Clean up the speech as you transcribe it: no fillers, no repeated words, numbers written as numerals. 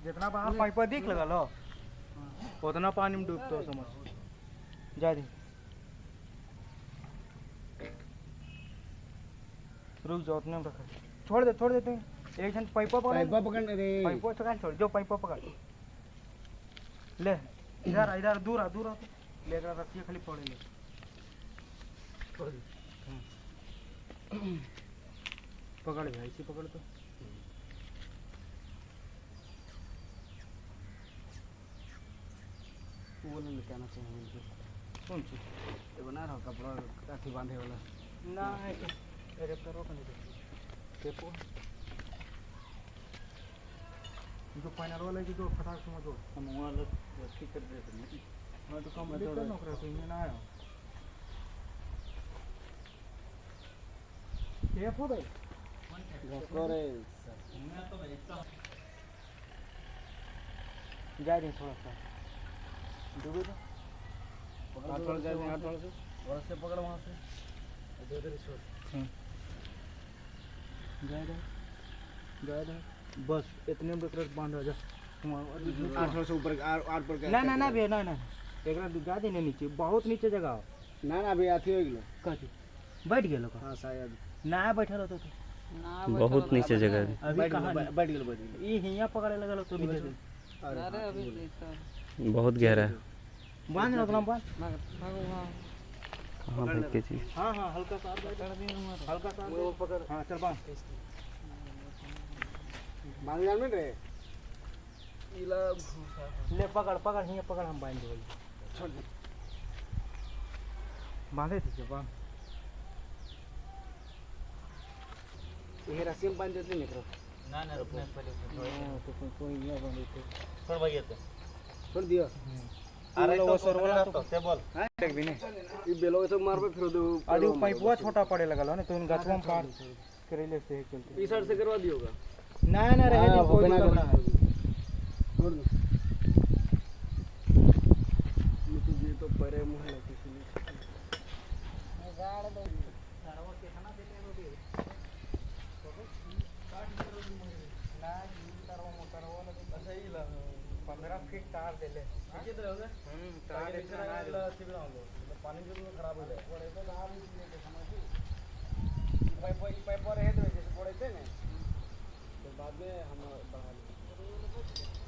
जितना बाहर पाइप दिख लगा लो उतना पानी में डूबतो समझ जा दे रुक जाओ उतने में रखा छोड़ दे तुम एक जन पाइप पकड़ रे पाइप से छोड़ जो पाइप पकड़ ले इधर दूर आ ले कर रखिए खाली पड़े ले छोड़ दे पकड़ भाई इसी पकड़ तो वो नहीं कहना चाहिए मुझे कौन सी ये बना रहा कपड़ा काठी बांधे वाला ना अरे करो कने पेपो जो फाइनल वाला की जो फटाक समझो हम वाला ठीक कर देते हैं हां तो कम दे दो नौकरी तो इन्हें ना आया पेपो भाई करे मैं तो भाई जा दे थोड़ा सा डूबे तो हाथ से वहां से पकड़ वहां से इधर छोड़ जा बस इतने में ट्रक बांध जा आठ से ऊपर आर पर ना भैया ना एकरा जा दे नीचे बहुत नीचे जगह ना भी आथी हो गेलो कथी बैठ गेलो का हां शायद ना बैठल होतो तो बहुत नीचे जगह है अभी कहां बैठ गेलो ई हिया पकड़े लगल तो नीचे अरे अभी बहुत गहरा है बांध रखना बांध कहाँ फेंक के चीज हां हल्का सा हल्का सा वो पकड़ हां चल बांध मांग जान में रे इला ले पकड़ हिया पकड़ हम बांध देबे छोड़ दे बांधे थे बांध ये रस्सी में बांध देते निकलो ना रुकने पहले तो कोई नहीं बांध देते छोड़ भैया तो छोड़ दियो अरे वो सरवला तो से बोल हां देख भी नहीं ये बेलो तो मार पे फिर दो आदि पाइपवा छोटा पड़े लगल हो ना तो इन गछवा में पार करेले से चलते इस साइड से करवा दियोगा ना रहे दे कोई दिक्कत ना छोड़ दो ये तो परे मुंह लगे इसलिए गाड़ दो सरवा के खाना देते हो दे ना सरवा मोटरवा लगे सही ला 15 फीट तार देले किधर होगा तार इतना सिगड़ा होगा पानी जो खराब हो जाए पड़े तो दाब इसलिए के समझी पाइप पर है तो जैसे पड़े थे ना तो बाद में हम बढ़ा लेंगे